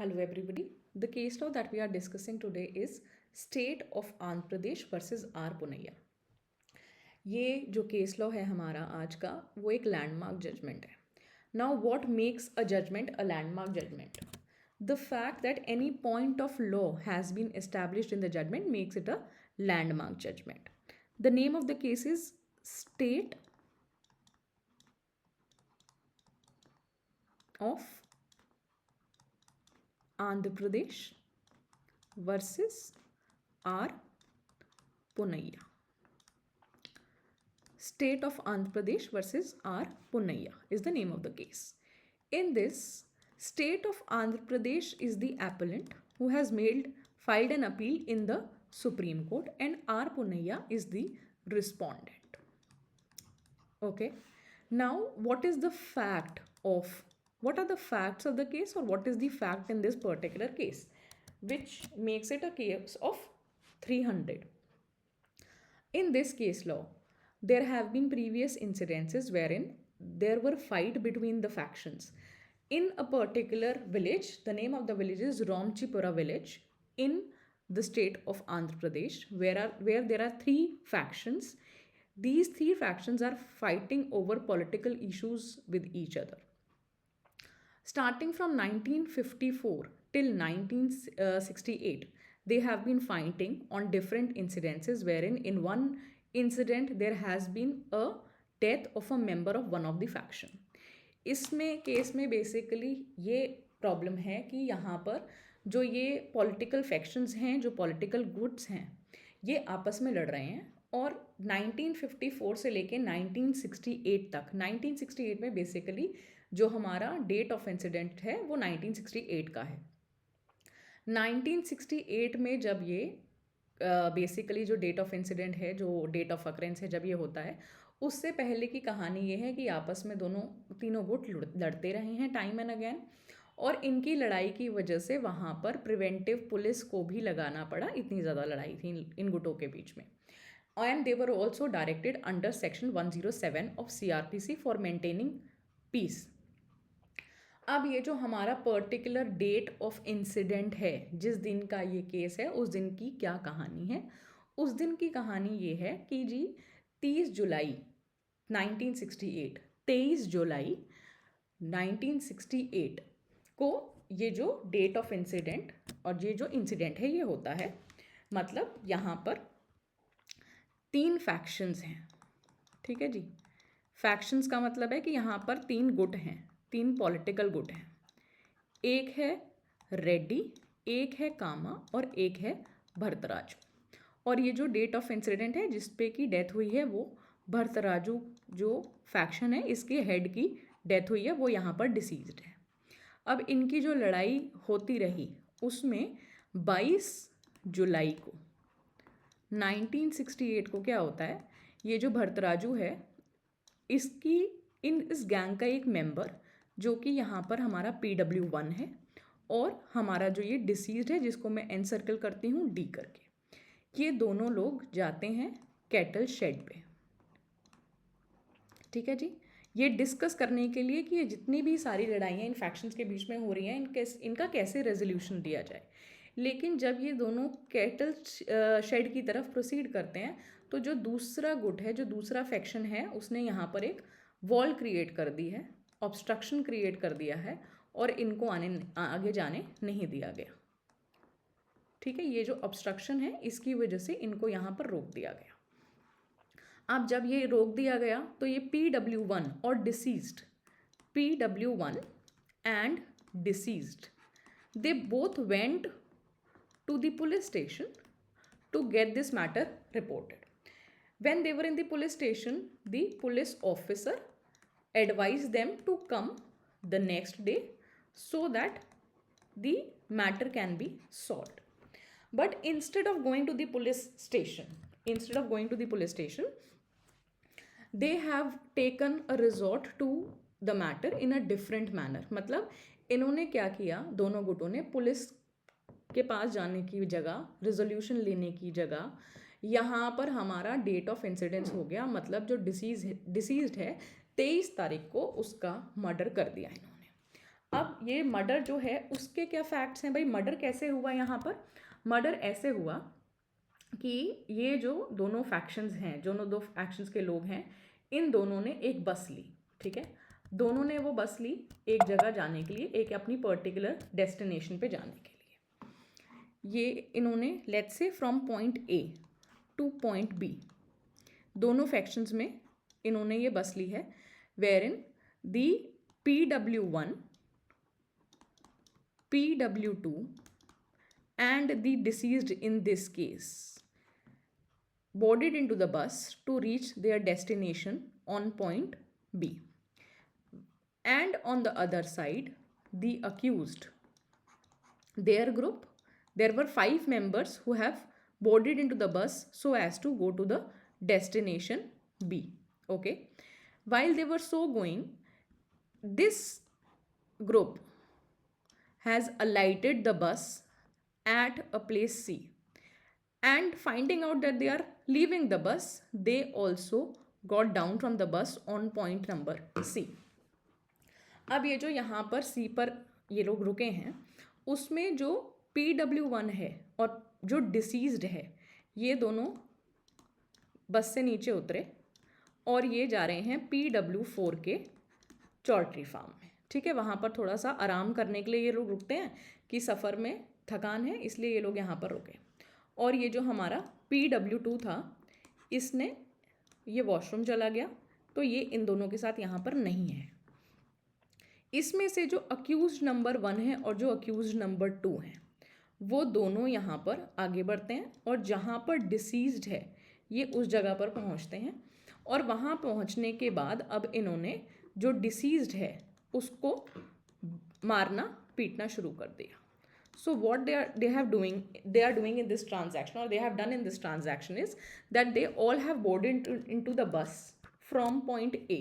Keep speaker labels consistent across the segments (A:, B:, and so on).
A: Hello everybody. The case law that we are discussing today is State of Andhra Pradesh versus R Punaiya. ये जो case law है हमारा आज का वो एक लैंडमार्क जजमेंट है. Now what makes a judgment a landmark judgment? The fact that any point of law has been established in the judgment makes it a landmark judgment. The name of the case is State of Andhra Pradesh versus R Punaiya. State of Andhra Pradesh versus R Punaiya is the name of the case. In this, State of Andhra Pradesh is the appellant who has filed an appeal in the Supreme Court, and R Punaiya is the respondent. Okay. Now, what are the facts of the case, or what is the fact in this particular case which makes it a case of 300? In this case law, there have been previous incidences wherein there were fight between the factions. In a particular village, the name of the village is Romchipura village in the state of Andhra Pradesh, where there are three factions. These three factions are fighting over political issues with each other. Starting from 1954 till 1968, they have been fighting on different incidences wherein in one incident there has been a death of a member of one of the faction. इसमें case में basically ये problem है कि यहाँ पर जो ये political factions हैं, जो पॉलिटिकल गुट्स हैं, ये आपस में लड़ रहे हैं. और 1954 से लेके 1968 तक, 1968 में बेसिकली जो हमारा डेट ऑफ इंसिडेंट है वो 1968 का है. 1968 में जब ये बेसिकली जो डेट ऑफ इंसिडेंट है, जो डेट ऑफ अक्रेंस है, जब ये होता है, उससे पहले की कहानी ये है कि आपस में तीनों गुट लड़ते रहे हैं टाइम एंड अगेन, और इनकी लड़ाई की वजह से वहाँ पर प्रिवेंटिव पुलिस को भी लगाना पड़ा. इतनी ज़्यादा लड़ाई थी इन गुटों के बीच में. And they were also directed under section 107 of CRPC for maintaining peace. अब ये जो हमारा पर्टिकुलर डेट ऑफ इंसिडेंट है, जिस दिन का ये केस है, उस दिन की क्या कहानी है? उस दिन की कहानी ये है कि जी 23 जुलाई 1968 को ये जो डेट ऑफ इंसिडेंट और ये जो इंसिडेंट है ये होता है. मतलब यहाँ पर 3 फैक्शंस हैं. ठीक है जी. फैक्शंस का मतलब है कि यहाँ पर 3 गुट हैं, 3 पॉलिटिकल गुट हैं. एक है रेड्डी, एक है कामा और एक है भरतराजू. और ये जो डेट ऑफ इंसिडेंट है जिस पे की डेथ हुई है वो भरतराजू जो फैक्शन है इसके हेड की डेथ हुई है, वो यहाँ पर डिसीज्ड है. अब इनकी जो लड़ाई होती रही उसमें 22 जुलाई को 1968 को क्या होता है, ये जो भरतराजू है इस गैंग का एक मेंबर जो कि यहाँ पर हमारा PW1 है, और हमारा जो ये डिसीज्ड है जिसको मैं एन सर्कल करती हूँ D करके, ये दोनों लोग जाते हैं कैटल शेड पे. ठीक है जी. ये डिस्कस करने के लिए कि ये जितनी भी सारी लड़ाइयाँ इन फैक्शंस के बीच में हो रही हैं इनका कैसे रेजोल्यूशन दिया जाए. लेकिन जब ये दोनों कैटल शेड की तरफ प्रोसीड करते हैं तो जो दूसरा गुट है, जो दूसरा फैक्शन है, उसने यहाँ पर एक वॉल क्रिएट कर दी है, ऑब्स्ट्रक्शन क्रिएट कर दिया है, और इनको आगे जाने नहीं दिया गया. ठीक है. ये जो ऑब्स्ट्रक्शन है इसकी वजह से इनको यहाँ पर रोक दिया गया. अब जब ये रोक दिया गया तो ये PW1 और deceased, PW1 and deceased, they both went to the police station to get this matter reported. When they were in the police station, the police officer advised them to come the next day so that the matter can be solved. But instead of going to the police station, they have taken a resort to the matter in a different manner. मतलब इन्होंने क्या किया, दोनों गुटों ने police के पास जाने की जगह, रिजोल्यूशन लेने की जगह, यहाँ पर हमारा डेट ऑफ इंसिडेंस हो गया. मतलब जो डिसीज्ड है 23 तारीख को उसका मर्डर कर दिया इन्होंने. अब ये मर्डर जो है उसके क्या फैक्ट्स हैं भाई, मर्डर कैसे हुआ यहाँ पर? मर्डर ऐसे हुआ कि ये जो दोनों फैक्शंस हैं, जो दो फैक्शंस के लोग हैं, इन दोनों ने एक बस ली, ठीक है, दोनों ने वो बस ली एक जगह जाने के लिए, एक अपनी पर्टिकुलर डेस्टिनेशन पे जाने के लिए। ये इन्होंने let's say from point A to point B, दोनों फैक्शंस में इन्होंने ये बस ली है, where in the PW1, PW2 and the deceased in this case boarded into the bus to reach their destination on point B. And on the other side, the accused, their group, there were 5 members who have boarded into the bus so as to go to the destination B. Okay, while they were so going, this group has alighted the bus at a place C, and finding out that they are leaving the bus, they also got down from the bus on point number C. अब ये जो यहाँ पर C पर ये लोग रुके हैं, उसमें जो PW1 है और जो डिसीज्ड है, ये दोनों बस से नीचे उतरे और ये जा रहे हैं PW4 के चौल्ट्री फार्म में, ठीक है। वहाँ पर थोड़ा सा आराम करने के लिए ये लोग रुकते हैं कि सफ़र में थकान है, इसलिए ये लोग यहाँ पर रुके। और ये जो हमारा PW2 था, इसने ये वॉशरूम चला गया, तो ये इन दोनों के साथ यहाँ पर नहीं है। इसमें से जो अक्यूज नंबर 1 है और जो अक्यूज नंबर 2 है, वो दोनों यहाँ पर आगे बढ़ते हैं और जहाँ पर डिसीज्ड है ये उस जगह पर पहुँचते हैं, और वहाँ पहुँचने के बाद अब इन्होंने जो डिसीज्ड है उसको मारना पीटना शुरू कर दिया। So what they are doing in this transaction, or they have done in this transaction, is that they all have boarded into the bus from point A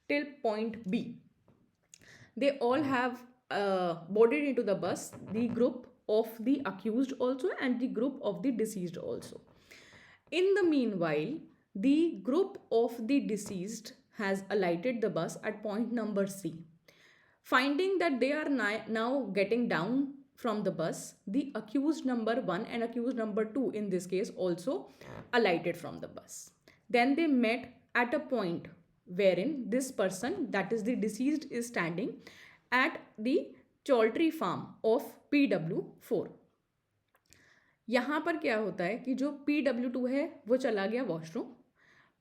A: till point B. They all have boarded into the bus, the group of the accused also and the group of the deceased also. In the meanwhile, the group of the deceased has alighted the bus at point number C. Finding that they are now getting down from the bus, the accused number 1 and accused number 2 in this case also alighted from the bus. Then they met at a point wherein this person, that is the deceased, is standing at the poultry farm of PW4. यहाँ पर क्या होता है कि जो PW2 है वो चला गया वॉशरूम,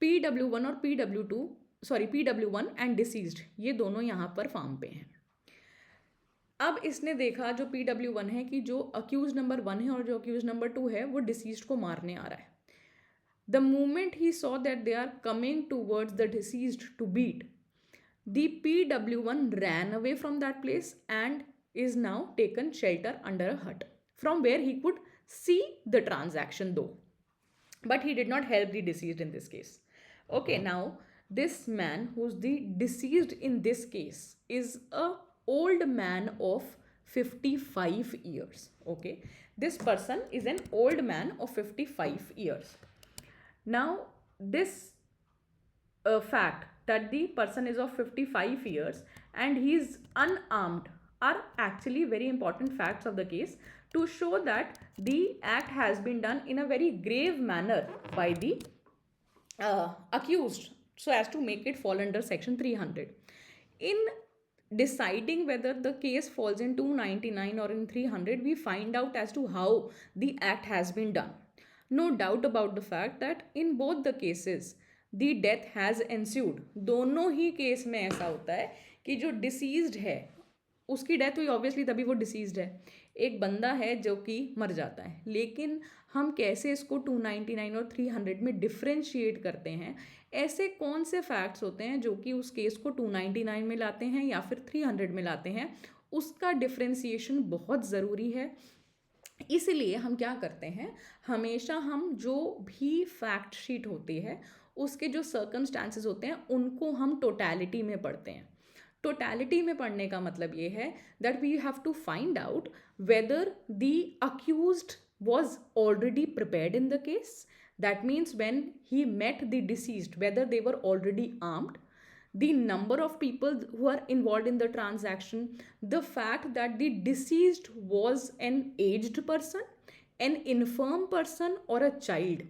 A: PW1 और PW1 एंड डिसीज्ड ये दोनों यहाँ पर फार्म पे हैं। अब इसने देखा जो PW1 है कि जो अक्यूज नंबर 1 है और जो अक्यूज नंबर 2 है वो डिसीज्ड को मारने आ रहा है। The moment he saw that they are coming towards the deceased to beat, the PW1 ran away from that place and is now taken shelter under a hut, from where he could see the transaction though, but he did not help the deceased in this case. Okay, now this man who's the deceased in this case is a old man of 55 years. Okay, this person is an old man of 55 years. Now this fact that the person is of 55 years and he is unarmed are actually very important facts of the case to show that the act has been done in a very grave manner by the accused, so as to make it fall under section 300. In deciding whether the case falls in 299 or in 300, we find out as to how the act has been done. No doubt about the fact that in both the cases the death has ensued. दोनों ही case में ऐसा होता है कि जो deceased है उसकी death हुई, ऑब्वियसली तभी वो डिसीज्ड है। एक बंदा है जो कि मर जाता है, लेकिन हम कैसे इसको 299 और 300 में डिफ्रेंशिएट करते हैं, ऐसे कौन से फैक्ट्स होते हैं जो कि उस केस को 299 में लाते हैं या फिर 300 में लाते हैं, उसका डिफ्रेंशिएशन बहुत ज़रूरी है। इसलिए हम क्या करते हैं, हमेशा हम जो भी फैक्ट शीट होती है उसके जो सर्कमस्टांसेस होते हैं उनको हम टोटैलिटी में पढ़ते हैं। टोटैलिटी में पढ़ने का मतलब ये है that we have to find out whether the accused was already prepared in the case. That means when he met the deceased, whether they were already armed, the number of people who are involved in the transaction, the fact that the deceased was an aged person, an infirm person, or a child.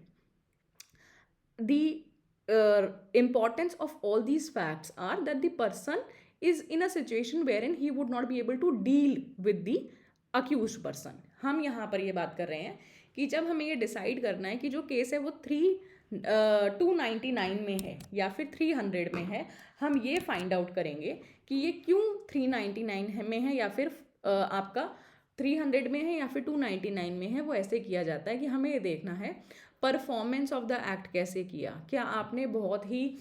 A: The importance of all these facts are that the person is in a situation wherein he would not be able to deal with the accused person. हम यहाँ पर ये बात कर रहे हैं कि जब हमें ये डिसाइड करना है कि जो केस है वो 299 में है या फिर 300 में है, हम ये फाइंड आउट करेंगे कि ये क्यों 399 में है या फिर आपका 300 में है या फिर 299 में है। वो ऐसे किया जाता है कि हमें ये देखना है परफॉर्मेंस ऑफ द एक्ट कैसे किया, क्या आपने बहुत ही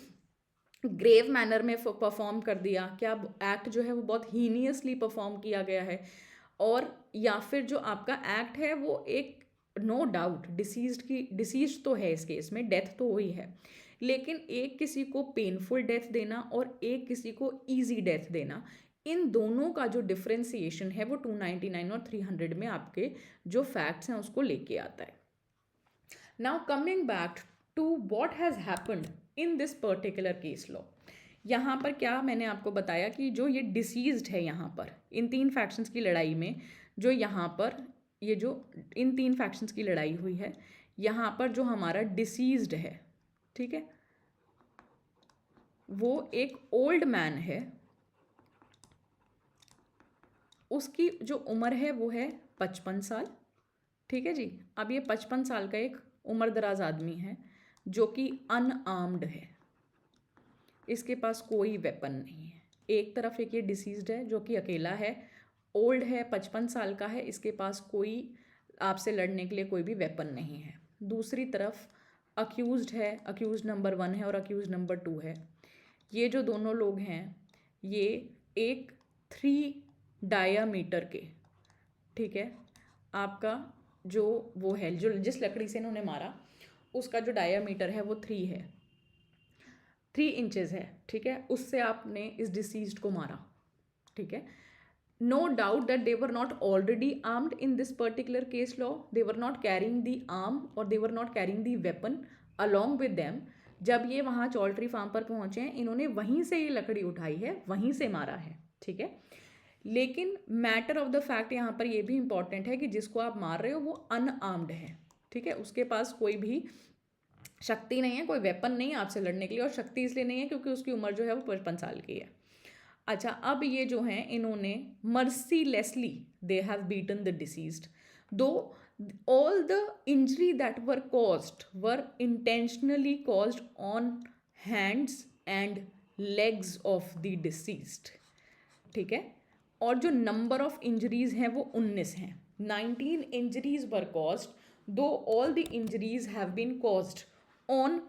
A: ग्रेव मैनर में परफॉर्म कर दिया, क्या एक्ट जो है वो बहुत हीनियसली परफॉर्म किया गया है, और या फिर जो आपका एक्ट है वो एक नो डाउट डिसीज्ड तो है, इस केस में डेथ तो हुई है, लेकिन एक किसी को पेनफुल डेथ देना और एक किसी को ईजी डेथ देना, इन दोनों का जो डिफ्रेंसिएशन है वो 299 और 300 में आपके जो फैक्ट्स हैं उसको लेके आता है। Now coming back to what has happened in this particular case law, यहाँ पर क्या मैंने आपको बताया कि जो ये डिसीज्ड है यहाँ पर इन 3 फैक्शंस की लड़ाई में, जो यहाँ पर ये जो इन 3 फैक्शंस की लड़ाई हुई है, यहाँ पर जो हमारा डिसीज्ड है, ठीक है, वो एक ओल्ड मैन है, उसकी जो उम्र है वो है 55 साल, ठीक है जी। अब ये 55 साल का एक उम्र दराज आदमी है जो कि अनआर्म्ड है, इसके पास कोई वेपन नहीं है। एक तरफ एक ये डिसीज्ड है जो कि अकेला है, ओल्ड है, 55 साल का है, इसके पास कोई आपसे लड़ने के लिए कोई भी वेपन नहीं है। दूसरी तरफ अक्यूज्ड है, अक्यूज्ड नंबर 1 है और अक्यूज्ड नंबर 2 है। ये जो दोनों लोग हैं ये एक 3 डायामीटर के, ठीक है, आपका जो वो है जो जिस लकड़ी से इन्होंने मारा उसका जो डायामीटर है वो 3 है, 3 इंचेस है, ठीक है, उससे आपने इस डिसीज्ड को मारा, ठीक है। No doubt that they were not already armed in this particular case law, they were not carrying the arm और they were not carrying the weapon along with them. जब ये वहाँ चौल्ट्री फार्म पर पहुँचे हैं, इन्होंने वहीं से ये लकड़ी उठाई है, वहीं से मारा है, ठीक है। लेकिन मैटर ऑफ द फैक्ट यहाँ पर ये भी इंपॉर्टेंट है कि जिसको आप मार रहे हो वो अनआर्म्ड है, ठीक है, उसके पास कोई भी शक्ति नहीं है, कोई वेपन नहीं है आपसे लड़ने के लिए, और शक्ति इसलिए नहीं है क्योंकि उसकी उम्र जो है वो 55 साल की है। अच्छा, अब ये जो हैं इन्होंने mercilessly they have beaten the deceased, दो all the injury that were caused were intentionally caused on hands and legs of the deceased, ठीक है। और जो नंबर ऑफ इंजरीज हैं वो 19 हैं। 19 injuries were caused though all the injuries have been caused on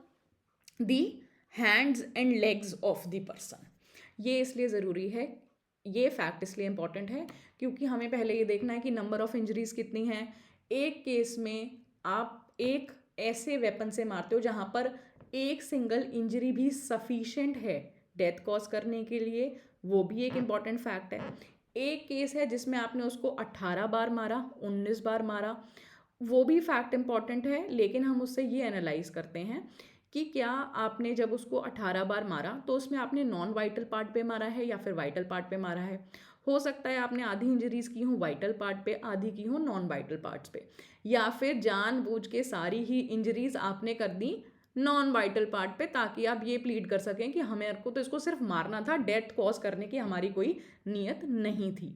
A: the hands and legs of the person. ये इसलिए ज़रूरी है, ये फैक्ट इसलिए इम्पॉर्टेंट है क्योंकि हमें पहले ये देखना है कि नंबर ऑफ इंजरीज कितनी हैं। एक केस में आप एक ऐसे वेपन से मारते हो जहाँ पर एक सिंगल इंजरी भी सफिशेंट है डेथ कॉज करने के लिए, वो भी एक इम्पॉर्टेंट फैक्ट है। एक केस है जिसमें आपने उसको 18 बार मारा, 19 बार मारा, वो भी फैक्ट इम्पॉर्टेंट है, लेकिन हम उससे ये एनालाइज करते हैं कि क्या आपने जब उसको 18 बार मारा तो उसमें आपने नॉन वाइटल पार्ट पे मारा है या फिर वाइटल पार्ट पे मारा है। हो सकता है आपने आधी इंजरीज की हो वाइटल पार्ट पे, आधी की हो नॉन वाइटल पार्ट्स पे, या फिर जानबूझ के सारी ही इंजरीज आपने कर दी नॉन वाइटल पार्ट पे ताकि आप ये प्लीड कर सकें कि हमें को तो इसको सिर्फ मारना था, डेथ कॉज करने की हमारी कोई नीयत नहीं थी।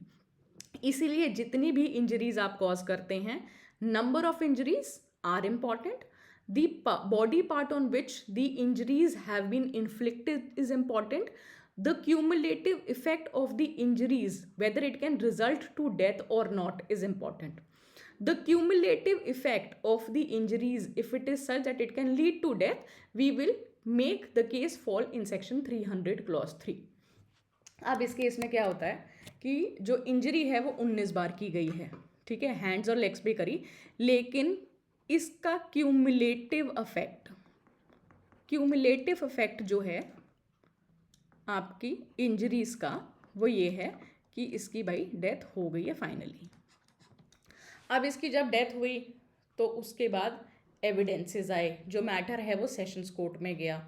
A: इसीलिए जितनी भी इंजरीज आप कॉज करते हैं, number of injuries are important, the body part on which the injuries have been inflicted is important, the cumulative effect of the injuries whether it can result to death or not is important. The cumulative effect of the injuries, if it is such that it can lead to death, we will make the case fall in section 300 clause 3. अब इस case में क्या होता है कि जो injury है वो 19 बार की गई है, ठीक है, हैंड्स और लेग्स पे करी, लेकिन इसका क्यूमुलेटिव इफेक्ट जो है आपकी इंजरीज का वो ये है कि इसकी भाई डेथ हो गई है फाइनली। अब इसकी जब डेथ हुई तो उसके बाद एविडेंसेस आए, जो मैटर है वो सेशंस कोर्ट में गया।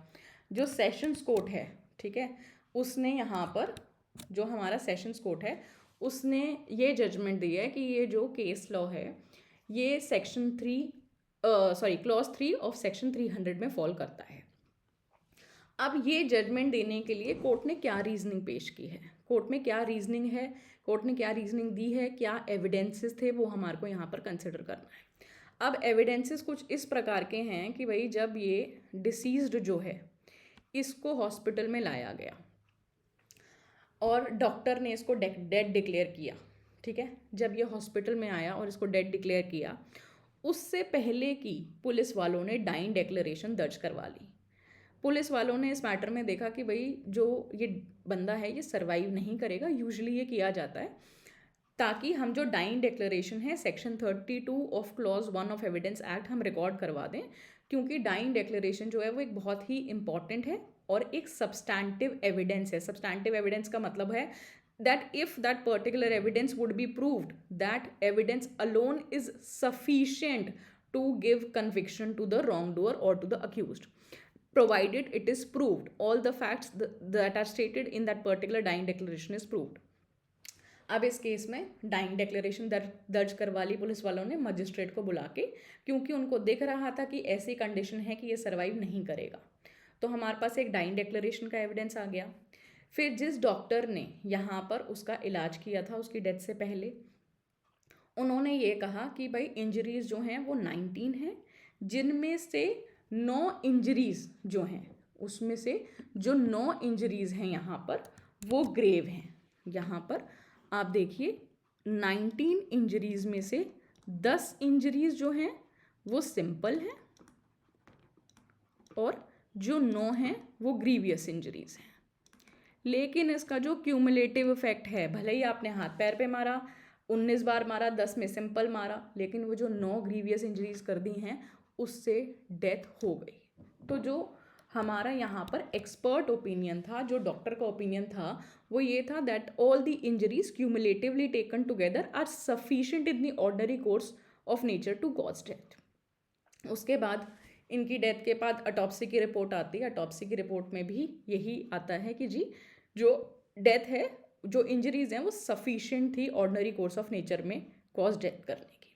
A: जो सेशंस कोर्ट है, ठीक है, उसने यहाँ पर जो हमारा सेशंस कोर्ट है उसने ये जजमेंट दिया है कि ये जो केस लॉ है ये सेक्शन 3 क्लॉज 3 ऑफ सेक्शन 300 में फॉल करता है। अब ये जजमेंट देने के लिए कोर्ट ने क्या रीजनिंग पेश की है, कोर्ट में क्या रीजनिंग है, कोर्ट ने क्या रीजनिंग दी है, क्या एविडेंसेस थे, वो हमारे को यहाँ पर कंसिडर करना है। अब एविडेंसेस कुछ इस प्रकार के हैं कि भाई जब ये डिसीज्ड जो है इसको हॉस्पिटल में लाया गया और डॉक्टर ने इसको डेड डिक्लेयर किया, ठीक है, जब ये हॉस्पिटल में आया और इसको डेड डिक्लेयर किया उससे पहले की पुलिस वालों ने डाइंग डिक्लेरेशन दर्ज करवा ली। पुलिस वालों ने इस मैटर में देखा कि भाई जो ये बंदा है ये सर्वाइव नहीं करेगा, यूजुअली ये किया जाता है ताकि हम जो डाइंग डिक्लेरेशन है section 32 of clause 1 of evidence act हम रिकॉर्ड करवा दें, क्योंकि डाइंग डिक्लेरेशन जो है वो एक बहुत ही इंपॉर्टेंट है और एक सब्सटैंटिव एविडेंस है। सब्सटैंटिव एविडेंस का मतलब है that if that particular evidence would be proved, that evidence alone is sufficient to give conviction to the wrongdoer or to the accused, provided it is proved, all the facts that are stated in that particular dying declaration is proved. अब इस case में dying declaration दर्ज करवा ली police वालों ने magistrate को बुला के, क्योंकि उनको दिख रहा था कि ऐसी कंडीशन है कि ये सर्वाइव नहीं करेगा। तो हमारे पास एक डाइंग डिक्लेरेशन का एविडेंस आ गया। फिर जिस डॉक्टर ने यहाँ पर उसका इलाज किया था उसकी डेथ से पहले, उन्होंने ये कहा कि भाई इंजरीज जो हैं वो 19 हैं, जिनमें से 9 इंजरीज जो हैं उसमें से जो 9 इंजरीज हैं यहाँ पर वो ग्रेव हैं। यहाँ पर आप देखिए 19 इंजरीज में से 10 इंजरीज जो हैं वो सिंपल हैं और जो 9 हैं वो ग्रीवियस इंजरीज हैं। लेकिन इसका जो क्यूमुलेटिव इफेक्ट है, भले ही आपने हाथ पैर पे मारा, 19 बार मारा, 10 में सिंपल मारा, लेकिन वो जो 9 ग्रीवियस इंजरीज कर दी हैं उससे डेथ हो गई। तो जो हमारा यहाँ पर एक्सपर्ट ओपिनियन था, जो डॉक्टर का ओपिनियन था, वो ये था that all the injuries cumulatively taken together are sufficient in the ordinary course of nature to cause death. उसके बाद इनकी डेथ के बाद ऑटोप्सी की रिपोर्ट आती है। ऑटोप्सी की रिपोर्ट में भी यही आता है कि जी जो डेथ है, जो इंजरीज हैं वो सफिशिएंट थी ऑर्डिनरी कोर्स ऑफ नेचर में कॉज डेथ करने की।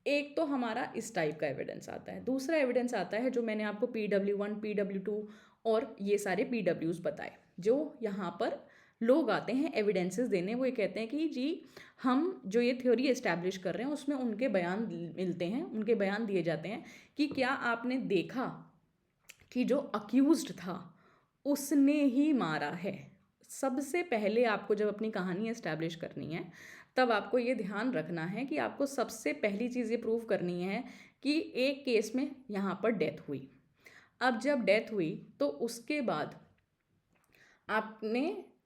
A: एक तो हमारा इस टाइप का एविडेंस आता है। दूसरा एविडेंस आता है जो मैंने आपको PW1, PW2 और ये सारे PWs बताए, जो यहाँ पर लोग आते हैं एविडेंसेस देने। वो ये कहते हैं कि जी हम जो ये थ्योरी एस्टैब्लिश कर रहे हैं उसमें उनके बयान मिलते हैं, उनके बयान दिए जाते हैं कि क्या आपने देखा कि जो अक्यूज्ड था उसने ही मारा है। सबसे पहले आपको जब अपनी कहानी एस्टैब्लिश करनी है तब आपको ये ध्यान रखना है कि आपको सबसे पहली चीज़ ये प्रूव करनी है कि एक केस में यहाँ पर डेथ हुई। अब जब डेथ हुई तो उसके बाद आपने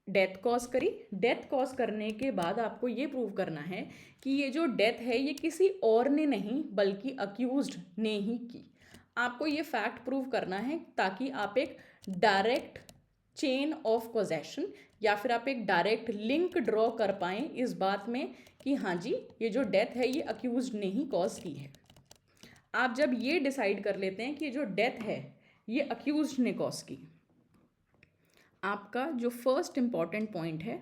A: डेथ कॉज करी। डेथ कॉज करने के बाद आपको ये प्रूव करना है कि ये जो डेथ है ये किसी और ने नहीं बल्कि अक्यूज्ड ने ही की। आपको ये फैक्ट प्रूव करना है ताकि आप एक डायरेक्ट चेन ऑफ कॉजेशन या फिर आप एक डायरेक्ट लिंक ड्रॉ कर पाएँ इस बात में कि हाँ जी ये जो डेथ है ये अक्यूज्ड ने ही कॉज की है। आप जब ये डिसाइड कर लेते हैं कि ये जो डेथ है ये अक्यूज्ड ने कॉज की, आपका जो फर्स्ट इम्पॉर्टेंट पॉइंट है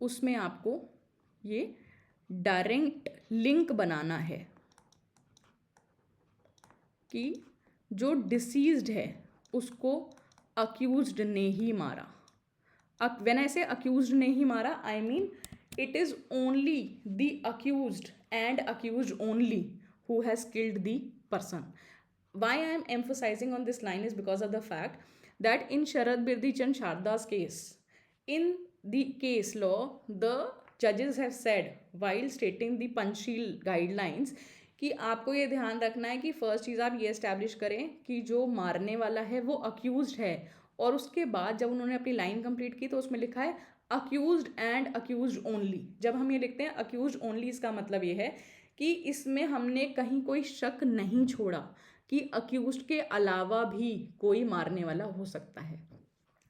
A: उसमें आपको ये डायरेक्ट लिंक बनाना है कि जो डिसीज्ड है उसको अक्यूज्ड ने ही मारा। व्हेन आई से अक्यूज्ड ने ही मारा, I mean it is only the accused and accused only who has killed the person. Why I am emphasizing on this line is because of the fact that in Sharad Birdi Chand Sharda's case, in the case law, the judges have said while stating the Panchsheel guidelines कि आपको ये ध्यान रखना है कि first चीज़ आप ये establish करें कि जो मारने वाला है वो अक्यूज्ड है। और उसके बाद जब उन्होंने अपनी लाइन कंप्लीट की तो उसमें लिखा है अक्यूज्ड एंड अक्यूज्ड ओनली। जब हम ये लिखते हैं अक्यूज्ड ओनली, इसका मतलब ये है कि इसमें हमने कहीं कोई शक नहीं छोड़ा कि अक्यूज्ड के अलावा भी कोई मारने वाला हो सकता है।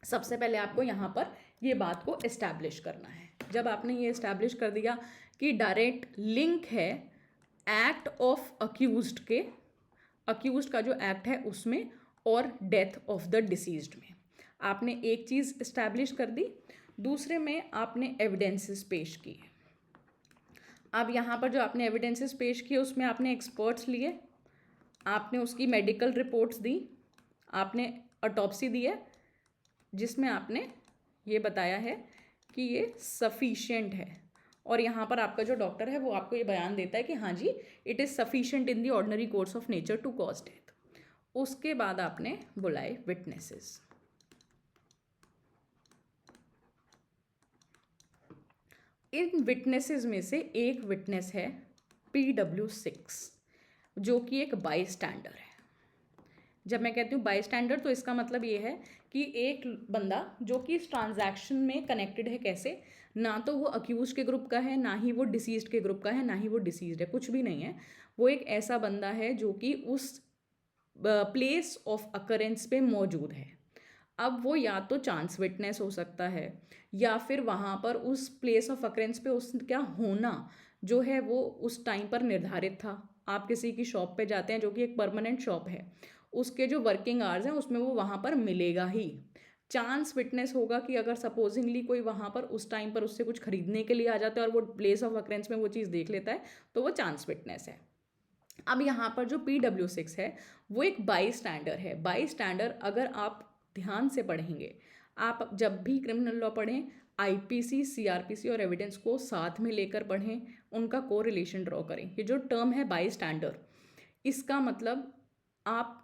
A: सबसे पहले आपको यहाँ पर ये बात को एस्टैब्लिश करना है। जब आपने ये एस्टैब्लिश कर दिया कि डायरेक्ट लिंक है एक्ट ऑफ अक्यूज्ड के, अक्यूज्ड का जो एक्ट है उसमें और डेथ ऑफ द डिसीज्ड में, आपने एक चीज़ एस्टैब्लिश कर दी। दूसरे में आपने एविडेंसेस पेश किए। अब यहाँ पर जो आपने एविडेंसेस पेश किए उसमें आपने एक्सपर्ट्स लिए, आपने उसकी मेडिकल रिपोर्ट्स दी, आपने ऑटोप्सी दी है जिसमें आपने ये बताया है कि ये सफिशिएंट है, और यहाँ पर आपका जो डॉक्टर है वो आपको ये बयान देता है कि हाँ जी it is sufficient in the ordinary course of nature to cause death. उसके बाद आपने बुलाए विटनेसेस। इन विटनेसेस में से एक विटनेस है PW6 जो कि एक बाई स्टैंडर है। जब मैं कहती हूँ बाई स्टैंडर तो इसका मतलब ये है कि एक बंदा जो कि इस ट्रांजैक्शन में कनेक्टेड है, कैसे, ना तो वो अक्यूज के ग्रुप का है, ना ही वो डिसीज्ड के ग्रुप का है, ना ही वो डिसीज्ड है, कुछ भी नहीं है। वो एक ऐसा बंदा है जो कि उस प्लेस ऑफ अकरेंस पे मौजूद है। अब वो या तो चांस विटनेस हो सकता है या फिर वहाँ पर उस प्लेस ऑफ अकरेंस पे उसका होना जो है वो उस टाइम पर निर्धारित था। आप किसी की शॉप पे जाते हैं जो कि एक परमानेंट शॉप है, उसके जो वर्किंग आवर्स हैं उसमें वो वहाँ पर मिलेगा ही। चांस विटनेस होगा कि अगर सपोजिंगली कोई वहाँ पर उस टाइम पर उससे कुछ खरीदने के लिए आ जाता है और वो प्लेस ऑफ अकरेंस में वो चीज़ देख लेता है तो वो चांस विटनेस है। अब यहाँ पर जो PW6 है वो एक बाई स्टैंडर है। बाई स्टैंडर अगर आप ध्यान से पढ़ेंगे, आप जब भी क्रिमिनल लॉ पढ़ें IPC, CRPC और एविडेंस को साथ में लेकर पढ़ें, उनका को रिलेशन ड्रॉ करें। ये जो टर्म है बाई स्टैंडर, इसका मतलब आप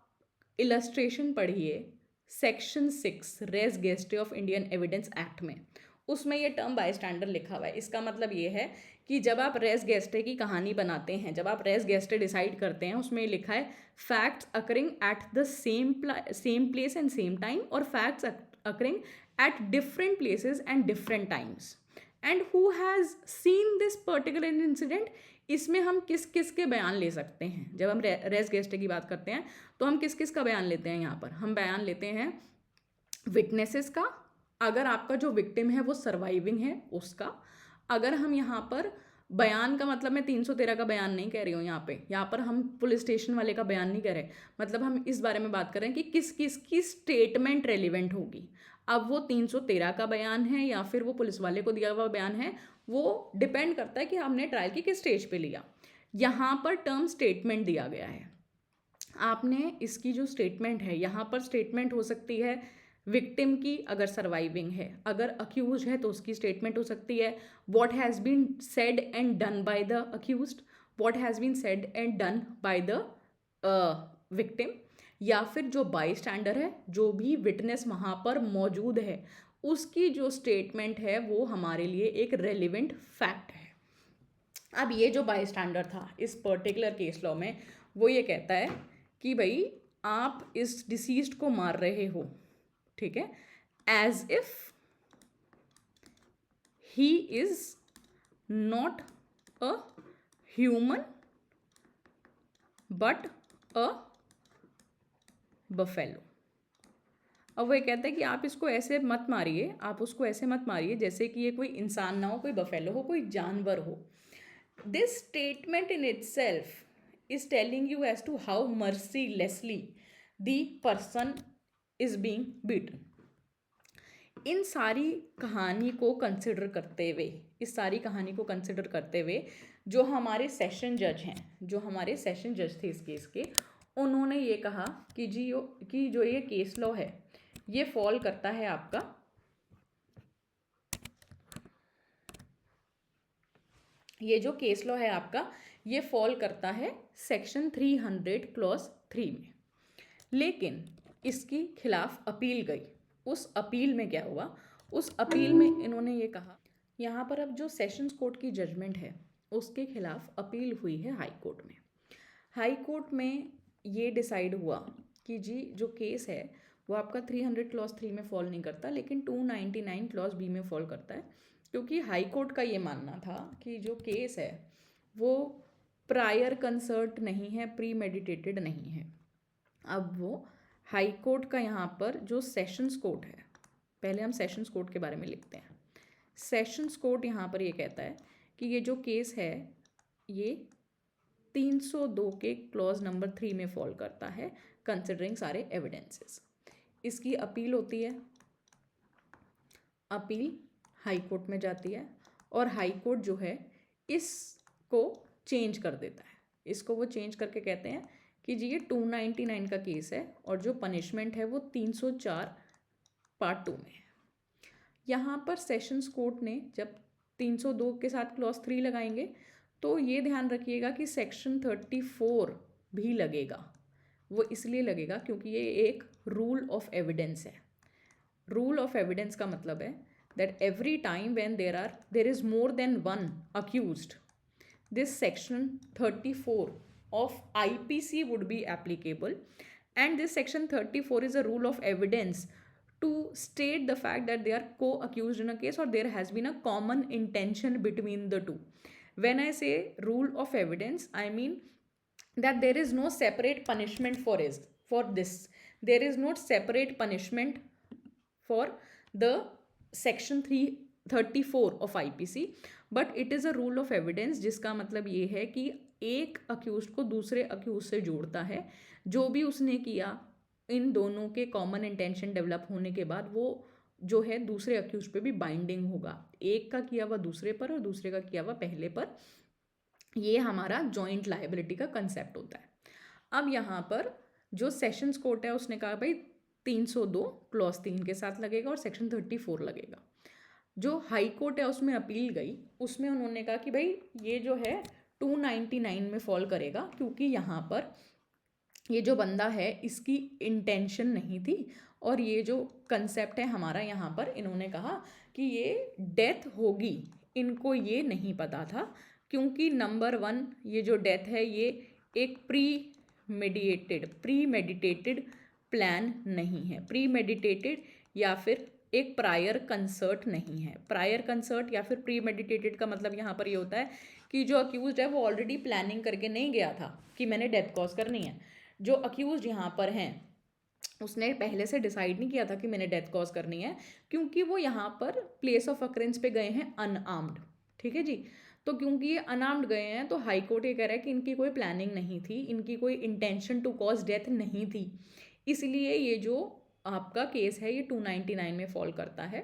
A: इलस्ट्रेशन पढ़िए section 6 res gestae of Indian Evidence Act में, उसमें ये टर्म बाई स्टैंडर लिखा हुआ है। इसका मतलब ये है कि जब आप रेस गेस्टे की कहानी बनाते हैं, जब आप रेस गेस्टे डिसाइड करते हैं, उसमें लिखा है facts occurring at the same place and same time, और facts occurring at different places and different times, and who has seen this particular incident. इसमें हम किस किस के बयान ले सकते हैं। जब हम रेस गेस्टे की बात करते हैं तो हम किस किस का बयान लेते हैं। यहाँ पर हम बयान लेते हैं विटनेसेस का, अगर आपका जो विक्टिम है वो सर्वाइविंग है उसका। अगर हम यहाँ पर बयान का मतलब मैं 313 का बयान नहीं कह रही हूँ, यहाँ पर हम पुलिस स्टेशन वाले का बयान नहीं कह रहे, मतलब हम इस बारे में बात कर रहे हैं कि किस किस की स्टेटमेंट रेलिवेंट होगी। अब वो 313 का बयान है या फिर वो पुलिस वाले को दिया हुआ बयान है, वो डिपेंड करता है कि हमने ट्रायल की किस स्टेज पे लिया। यहाँ पर टर्म स्टेटमेंट दिया गया है। आपने इसकी जो स्टेटमेंट है, यहाँ पर स्टेटमेंट हो सकती है विक्टिम की अगर सर्वाइविंग है, अगर अक्यूज है तो उसकी स्टेटमेंट हो सकती है what has been said and done by the accused, what has been said and done by the victim, या फिर जो बाई स्टैंडर है, जो भी विटनेस वहाँ पर मौजूद है, उसकी जो स्टेटमेंट है वो हमारे लिए एक रेलिवेंट फैक्ट है। अब ये जो बाई स्टैंडर था इस पर्टिकुलर केस लॉ में, वो ये कहता है कि भाई आप इस डिसीज्ड को मार रहे हो, ठीक है, as if he is not a human but a buffalo. अब वो ये कहता है कि आप इसको ऐसे मत मारिए, आप उसको ऐसे मत मारिए जैसे कि ये कोई इंसान ना हो, कोई बफेलो हो, कोई जानवर हो। This statement in itself is telling you as to how mercilessly the person is being beaten. इन सारी कहानी को कंसिडर करते हुए, इस सारी कहानी को कंसिडर करते हुए जो हमारे सेशन जज हैं, जो हमारे सेशन जज थे इस केस के, उन्होंने ये कहा कि जो ये केस लॉ है ये फॉल करता है आपका, ये जो केस लॉ है आपका ये फॉल करता है सेक्शन 300 क्लॉज 3 में। लेकिन इसकी खिलाफ अपील गई। उस अपील में क्या हुआ, उस अपील में इन्होंने ये कहा, यहाँ पर अब जो सेशंस कोर्ट की जजमेंट है उसके खिलाफ अपील हुई है हाई कोर्ट में। हाई कोर्ट में ये डिसाइड हुआ कि जी जो केस है वो आपका 300 क्लॉज 3 में फॉल नहीं करता, लेकिन 299 क्लॉज बी में फॉल करता है, क्योंकि हाई कोर्ट का ये मानना था कि जो केस है वो प्रायर कंसर्ट नहीं है, प्री मेडिटेटेड नहीं है। अब वो हाई कोर्ट का यहाँ पर जो सेशंस कोर्ट है, पहले हम सेशंस कोर्ट के बारे में लिखते हैं। सेशंस कोर्ट यहाँ पर ये कहता है कि ये जो केस है ये 302 के क्लॉज नंबर 3 में फॉल करता है, कंसिडरिंग सारे एविडेंसेस। इसकी अपील होती है, अपील हाई कोर्ट में जाती है और हाई कोर्ट जो है इसको चेंज कर देता है। इसको वो चेंज करके कहते हैं कि जी ये 299 का केस है और जो पनिशमेंट है वो 304 पार्ट 2 में है। यहाँ पर सेशंस कोर्ट ने जब 302 के साथ क्लॉज 3 लगाएंगे तो ये ध्यान रखिएगा कि सेक्शन 34 भी लगेगा। वो इसलिए लगेगा क्योंकि ये एक रूल ऑफ एविडेंस है। रूल ऑफ एविडेंस का मतलब है that every time when there is more than one accused, this section 34 of IPC would be applicable, and this section 34 is a rule of evidence to state the fact that they are co-accused in a case or there has been a common intention between the two. When I say rule of evidence, I mean that there is no separate punishment for this. There is no separate punishment for the section 334 of IPC, but it is a rule of evidence, जिसका मतलब ये है कि एक accused को दूसरे accused से जोड़ता है। जो भी उसने किया इन दोनों के कॉमन इंटेंशन डेवलप होने के बाद वो जो है दूसरे अक्यूज पे भी बाइंडिंग होगा। एक का किया हुआ दूसरे पर और दूसरे का किया हुआ पहले पर। ये हमारा जॉइंट लायबिलिटी का कंसेप्ट होता है। अब यहाँ पर जो सेशंस कोर्ट है उसने कहा भाई 302 क्लॉज 3 के साथ लगेगा और सेक्शन 34 लगेगा। जो हाई कोर्ट है उसमें अपील गई, उसमें उन्होंने कहा कि भाई ये जो है 299 में फॉल करेगा क्योंकि यहाँ पर ये जो बंदा है इसकी इंटेंशन नहीं थी और ये जो कंसेप्ट है हमारा यहाँ पर इन्होंने कहा कि ये डेथ होगी, इनको ये नहीं पता था क्योंकि नंबर 1 ये जो डेथ है ये एक प्री मेडिटेटेड प्लान नहीं है। प्री मेडिटेटेड या फिर एक प्रायर कंसर्ट नहीं है। प्रायर कंसर्ट या फिर प्री मेडिटेटेड का मतलब यहाँ पर ये होता है कि जो अक्यूज्ड है वो ऑलरेडी प्लानिंग करके नहीं गया था कि मैंने डेथ कॉज करनी है। जो अक्यूज्ड यहाँ पर हैं उसने पहले से डिसाइड नहीं किया था कि मैंने डेथ कॉज करनी है, क्योंकि वो यहाँ पर प्लेस ऑफ अकरेंस पे गए हैं अनआर्म्ड। ठीक है जी। तो क्योंकि ये अनआर्म्ड गए हैं तो हाई कोर्ट ये कह रहा है कि इनकी कोई प्लानिंग नहीं थी, इनकी कोई इंटेंशन टू कॉज डेथ नहीं थी, इसलिए ये जो आपका केस है ये 299 में फॉल करता है।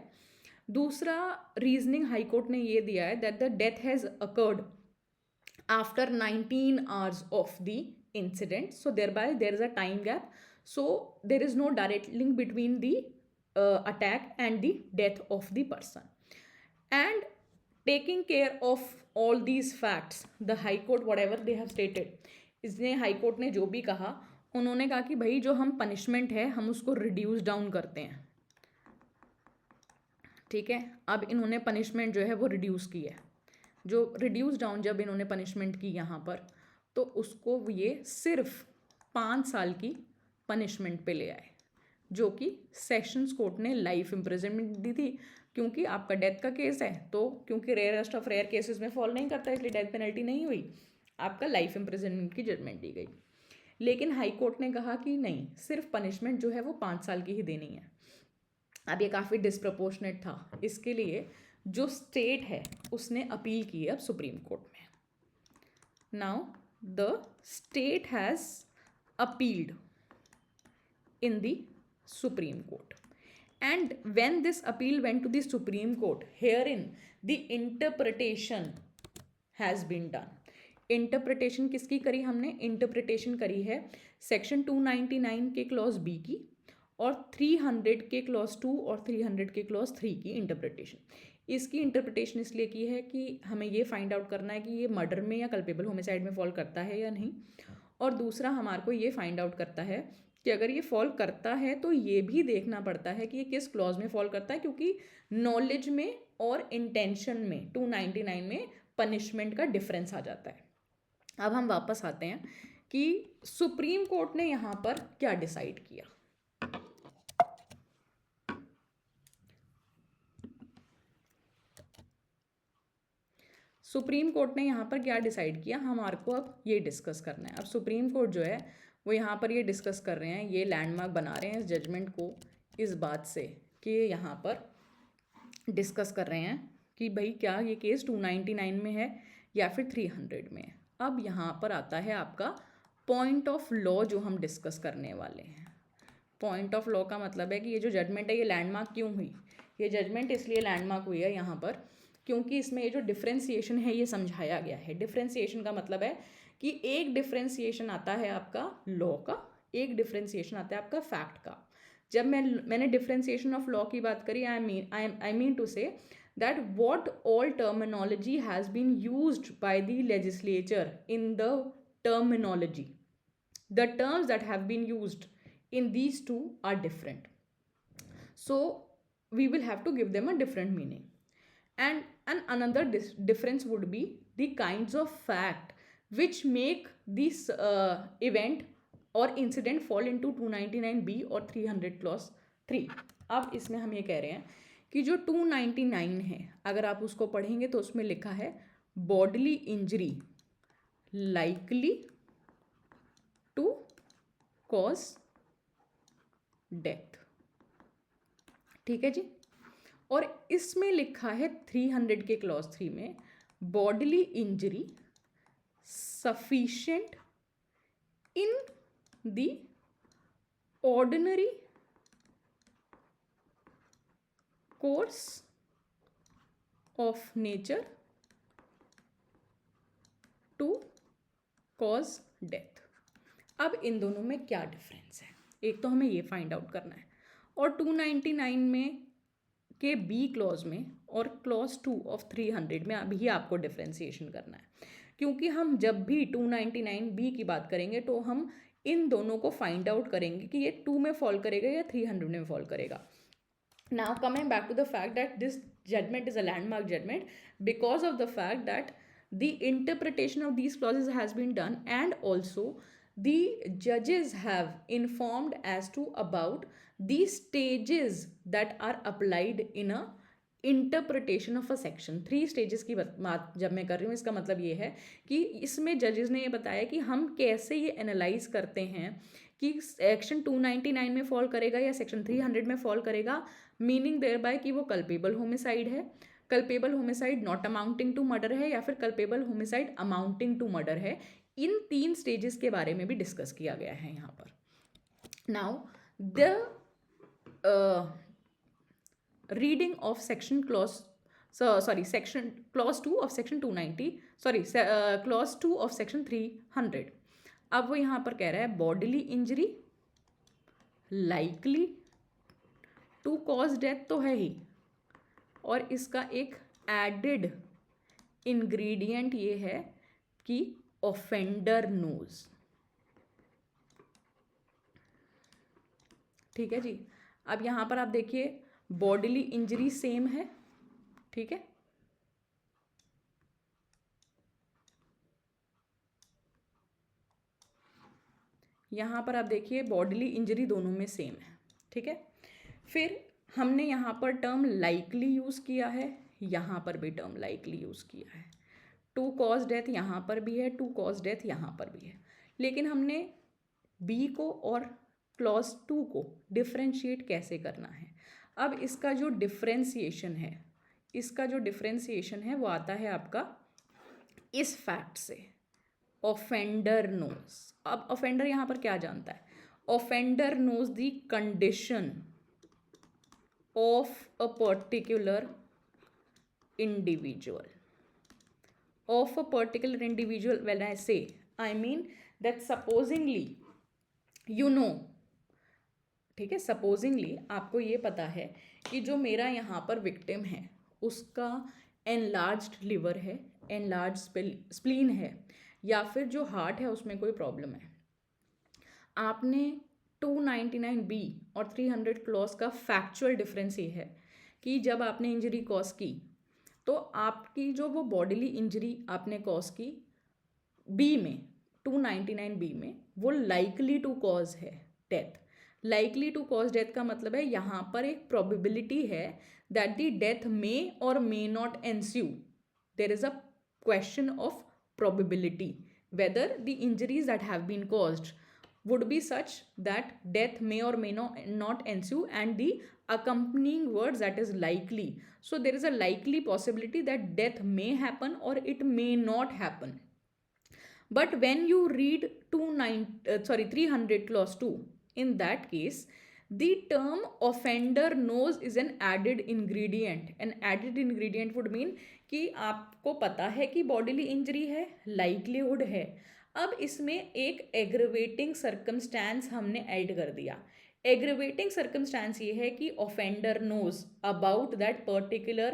A: दूसरा रीजनिंग हाई कोर्ट ने ये दिया है that the death has occurred after 19 hours of the incident, so thereby there is a time gap, so there is no direct link between the attack and the death of the person. And taking care of all these facts the high court whatever they have stated, इसने high court ने जो भी कहा उन्होंने कहा कि भाई जो हम पनिशमेंट है हम उसको रिड्यूस डाउन करते हैं। ठीक है, अब इन्होंने पनिशमेंट जो है वो रिड्यूस की है। जो रिड्यूस डाउन जब इन्होंने पनिशमेंट की यहाँ पर तो उसको ये सिर्फ 5 साल की पनिशमेंट पे ले आए, जो कि सेशंस कोर्ट ने लाइफ इम्प्रिजनमेंट दी थी क्योंकि आपका डेथ का केस है, तो क्योंकि रेयरेस्ट ऑफ रेयर केसेस में फॉल नहीं करता इसलिए डेथ पेनल्टी नहीं हुई, आपका लाइफ इम्प्रिजनमेंट की जजमेंट दी गई। लेकिन हाई कोर्ट ने कहा कि नहीं, सिर्फ पनिशमेंट जो है वो 5 साल की ही देनी है। अब ये काफ़ी डिस्प्रपोर्शनेट था, इसके लिए जो स्टेट है उसने अपील की है अब सुप्रीम कोर्ट में। Now the state has appealed in the supreme court, and when this appeal went to the Supreme Court, herein the interpretation has been done. Interpretation किसकी करी हमने? इंटरप्रिटेशन करी है सेक्शन 299 के क्लॉज बी की और 300 के क्लॉज 2 और 300 के क्लॉज 3 की इंटरप्रिटेशन। इसकी इंटरप्रिटेशन इसलिए की है कि हमें ये फाइंड आउट करना है कि ये मर्डर में या कल्पेबल होमिसाइड में फॉल करता है या नहीं, और दूसरा हमारे को ये फाइंड आउट करता है कि अगर ये फॉल करता है तो ये भी देखना पड़ता है कि ये किस क्लॉज में फॉल करता है, क्योंकि नॉलेज में और इंटेंशन में 299 में पनिशमेंट का डिफरेंस आ जाता है। अब हम वापस आते हैं कि सुप्रीम कोर्ट ने यहाँ पर क्या डिसाइड किया। सुप्रीम कोर्ट ने यहाँ पर क्या डिसाइड किया, हमारे को अब ये डिस्कस करना है। अब सुप्रीम कोर्ट जो है वो यहाँ पर ये डिस्कस कर रहे हैं, ये लैंडमार्क बना रहे हैं इस जजमेंट को इस बात से कि ये यहाँ पर डिस्कस कर रहे हैं कि भाई क्या ये केस 299 में है या फिर 300 में है। अब यहाँ पर आता है आपका पॉइंट ऑफ लॉ जो हम डिस्कस करने वाले हैं। पॉइंट ऑफ लॉ का मतलब है कि ये जो जजमेंट है ये लैंडमार्क क्यों हुई। ये जजमेंट इसलिए लैंडमार्क हुई है यहाँ पर क्योंकि इसमें ये जो डिफ्रेंसिएशन है ये समझाया गया है। डिफ्रेंसिएशन का मतलब है कि एक डिफ्रेंसिएशन आता है आपका लॉ का, एक डिफ्रेंसिएशन आता है आपका फैक्ट का। जब मैंने डिफ्रेंसिएशन ऑफ लॉ की बात करी, आई मीन टू से that what all terminology has been used by the legislature in the terminology. The terms that have been used in these two are different. So we will have to give them a different meaning. And another difference would be the kinds of fact which make this event or incident fall into 299B or 300 clause 3. अब इसमें हम ये कह रहे हैं कि जो 299 है अगर आप उसको पढ़ेंगे तो उसमें लिखा है bodily injury likely to cause death. ठीक है जी। और इसमें लिखा है 300 के क्लॉज 3 में bodily injury sufficient in the ordinary course of nature to cause death. अब इन दोनों में क्या डिफरेंस है, एक तो हमें ये फाइंड आउट करना है। और 299 में के बी क्लॉज में और क्लॉज 2 ऑफ 300 में अभी आपको डिफ्रेंसिएशन करना है, क्योंकि हम जब भी 299 बी की बात करेंगे तो हम इन दोनों को फाइंड आउट करेंगे कि ये 2 में फॉल करेगा या 300 में फॉल करेगा। Now coming back to the fact that this judgment is a landmark judgment because of the fact that the interpretation of these clauses has been done and also the judges have informed as to about the stages that are applied in a interpretation of a section. 3 stages की बात जब मैं कर रही हूँ इसका मतलब ये है कि इसमें जजेस ने ये बताया कि हम कैसे ये एनालाइज करते हैं कि सेक्शन 299 में फॉल करेगा या सेक्शन 300 में फॉल करेगा, मीनिंग देयर बाय कि वो कल्पेबल होमिसाइड है, culpable homicide not amounting to murder है या फिर culpable homicide amounting to murder है। इन 3 स्टेजेस के बारे में भी डिस्कस किया गया है यहाँ पर। Now the reading of section clause section clause 2 of section 290 clause 2 of section 300। अब वो यहाँ पर कह रहा है bodily injury likely to cause death तो है ही, और इसका एक एडेड इंग्रेडिएंट ये है कि ऑफेंडर नोज। ठीक है जी। अब यहाँ पर आप देखिए बॉडीली इंजरी सेम है, ठीक है, यहाँ पर आप देखिए बॉडीली इंजरी दोनों में सेम है, ठीक है। फिर हमने यहाँ पर टर्म लाइकली यूज़ किया है, यहाँ पर भी टर्म लाइकली यूज़ किया है। टू कॉज डेथ यहाँ पर भी है, टू कॉज डेथ यहाँ पर भी है, लेकिन हमने बी को और क्लॉज 2 को डिफ्रेंशिएट कैसे करना है। अब इसका जो डिफ्रेंसिएशन है वो आता है आपका इस फैक्ट से, ऑफेंडर नोज। अब ऑफेंडर यहाँ पर क्या जानता है, offender knows the condition of a particular individual, of a particular individual. When I say I mean that supposingly you know, ठीक है, सपोजिंगली आपको ये पता है कि जो मेरा यहाँ पर विक्टिम है उसका एनलार्ज्ड लिवर है, एनलार्ज स्प्लीन है, या फिर जो हार्ट है उसमें कोई प्रॉब्लम है। आपने 299B और 300 क्लॉज का फैक्चुअल डिफरेंस ये है कि जब आपने इंजरी कॉज की तो आपकी जो वो बॉडीली इंजरी आपने कॉज की बी में, 299B में, वो लाइकली टू कॉज है death. Likely to cause death का मतलब है यहाँ पर एक प्रोबेबिलिटी है दैट द डेथ मे और may not ensue. There is a question of probability whether the injuries that have been caused would be such that death may or may not ensue, and the accompanying words that is likely. So there is a likely possibility that death may happen or it may not happen. But when you read 300 clause 2, in that case The term offender knows is an added ingredient. An added ingredient would mean कि आपको पता है कि bodily injury है, likelihood है, अब इसमें एक aggravating circumstance हमने ऐड कर दिया. Aggravating circumstance ये है कि offender knows about that particular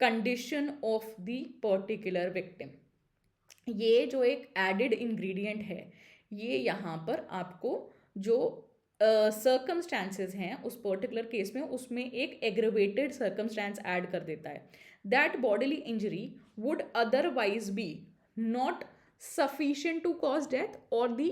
A: condition of the particular victim. ये जो एक एडेड इंग्रेडिएंट है, ये यहाँ पर आपको जो सर्कमस्टांसेस हैं उस पर्टिकुलर केस में, उसमें एक एग्रेवेटेड सर्कमस्टांस ऐड कर देता है. That bodily injury would otherwise be not sufficient to cause death, or the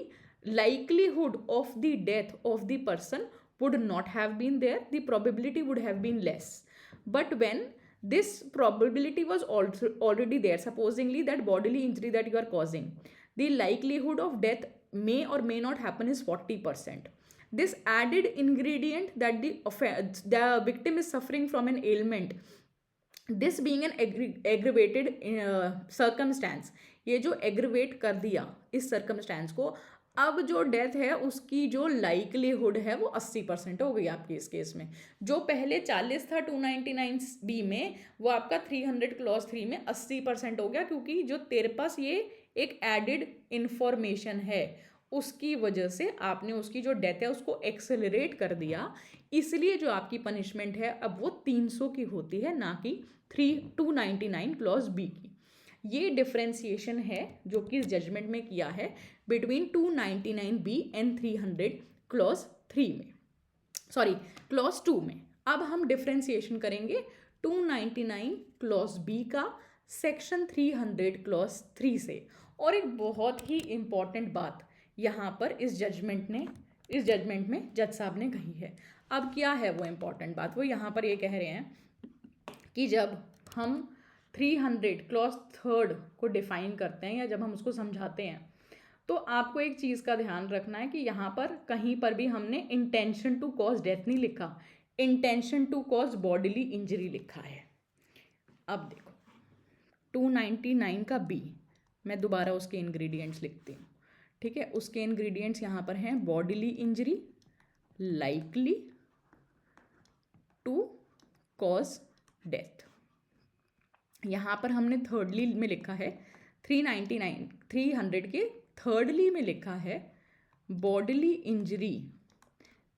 A: likelihood of the death of the person would not have been there, the probability would have been less. But when this probability was also already there, supposingly that bodily injury that you are causing, the likelihood of death may or may not happen is 40%. This added ingredient that the victim is suffering from an ailment, this being an aggravated circumstance, ये जो aggravate कर दिया इस circumstance को, अब जो death है उसकी जो लाइकलीहुड है वो 80% हो गई आपकी इस केस में. जो पहले 40 था 299B में, वो आपका 300 क्लॉज 3 में 80% हो गया, क्योंकि जो तेरे पास ये एक एडिड इंफॉर्मेशन है उसकी वजह से आपने उसकी जो डेथ है उसको एक्सेलरेट कर दिया. इसलिए जो आपकी पनिशमेंट है अब वो 300 की होती है, ना कि 299 क्लॉज बी की. ये डिफ्रेंसिएशन है जो कि इस जजमेंट में किया है बिटवीन 299B एंड 300 क्लॉज 3 में, सॉरी क्लॉज 2 में. अब हम डिफ्रेंसिएशन करेंगे 299 क्लॉज बी का सेक्शन 300 क्लॉज 3 से. और एक बहुत ही इंपॉर्टेंट बात यहाँ पर इस जजमेंट में जज साहब ने कही है. अब क्या है वो इम्पॉर्टेंट बात? वो यहाँ पर ये कह रहे हैं कि जब हम 300 क्लॉज 3 को डिफाइन करते हैं या जब हम उसको समझाते हैं, तो आपको एक चीज़ का ध्यान रखना है कि यहाँ पर कहीं पर भी हमने इंटेंशन टू कॉज डेथ नहीं लिखा, intention to cause bodily injury लिखा है. अब देखो 299 का बी, मैं दोबारा उसके इंग्रेडिएंट्स लिखती हूँ. ठीक है, उसके इंग्रेडिएंट्स यहाँ पर हैं bodily injury, likely to cause death. यहाँ पर हमने थर्डली में लिखा है 300 के थर्डली में लिखा है bodily injury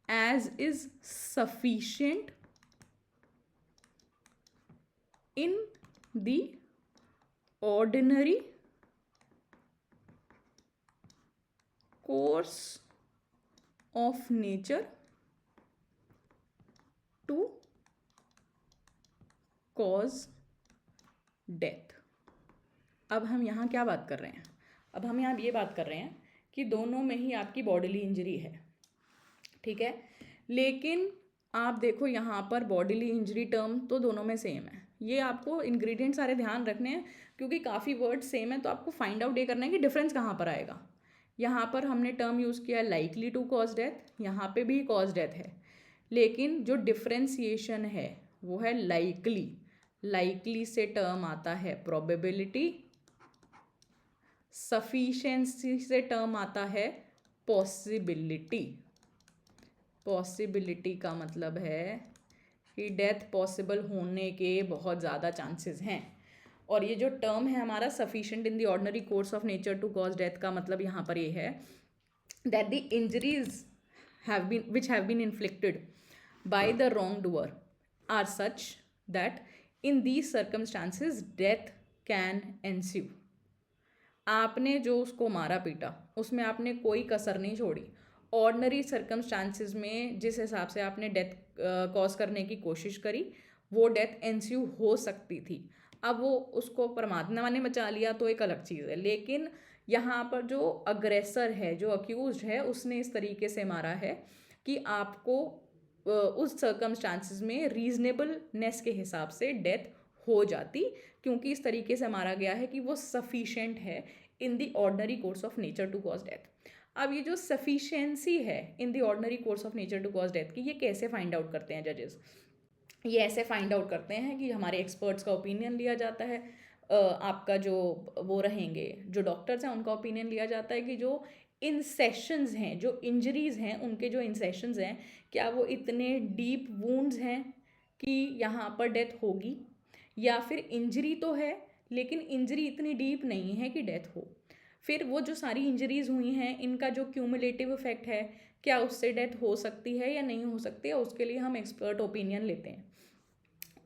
A: as is sufficient in the ordinary course of nature to cause death. अब हम यहाँ क्या बात कर रहे हैं? अब हम यहाँ ये बात कर रहे हैं कि दोनों में ही आपकी बॉडीली इंजरी है. ठीक है, लेकिन आप देखो यहाँ पर बॉडीली इंजरी टर्म तो दोनों में सेम है. ये आपको इंग्रेडिएंट सारे ध्यान रखने हैं क्योंकि काफ़ी वर्ड सेम है, तो आपको फाइंड आउट ये करना है कि डिफरेंस कहाँ पर आएगा. यहाँ पर हमने टर्म यूज़ किया है लाइकली टू कॉज डेथ, यहाँ पे भी कॉज डेथ है, लेकिन जो डिफ्रेंसिएशन है वो है लाइकली. लाइकली से टर्म आता है प्रोबेबिलिटी, सफिशिएंसी से टर्म आता है पॉसिबिलिटी. पॉसिबिलिटी का मतलब है कि डेथ पॉसिबल होने के बहुत ज़्यादा चांसेस हैं. और ये जो टर्म है हमारा sufficient in the ordinary course of nature to cause death का मतलब यहाँ पर ये है that the injuries which have been inflicted by the wrongdoer are such that in these circumstances death can ensue. आपने जो उसको मारा पीटा उसमें आपने कोई कसर नहीं छोड़ी. ऑर्डिनरी सर्कमस्टांसिस में जिस हिसाब से आपने डेथ कॉज करने की कोशिश करी वो डेथ एंस्यू हो सकती थी. अब वो उसको परमात्मा ने बचा लिया तो एक अलग चीज़ है, लेकिन यहाँ पर जो अग्रेसर है, जो अक्यूज्ड है, उसने इस तरीके से मारा है कि आपको उस सर्कमस्टांसिस में रीजनेबलनेस के हिसाब से डेथ हो जाती, क्योंकि इस तरीके से मारा गया है कि वो सफिशेंट है in the ordinary course of nature to cause death. अब ये जो सफिशिएंसी है in the ordinary course of nature to cause death की, ये कैसे फाइंड आउट करते हैं जजेस? ये ऐसे फाइंड आउट करते हैं कि हमारे एक्सपर्ट्स का ओपिनियन लिया जाता है, आपका जो वो रहेंगे जो डॉक्टर्स हैं उनका ओपिनियन लिया जाता है कि जो इंसेशंस हैं, जो इंजरीज हैं, उनके जो इंसेशंस हैं, क्या वो इतने डीप वुंड्स हैं कि यहाँ पर डेथ होगी, या फिर इंजरी तो है लेकिन इंजरी इतनी डीप नहीं है कि डेथ हो। फिर वो जो सारी इंजरीज हुई हैं, इनका जो क्यूमुलेटिव इफेक्ट है, क्या उससे डेथ हो सकती है या नहीं हो सकती है, उसके लिए हम एक्सपर्ट ओपिनियन लेते हैं।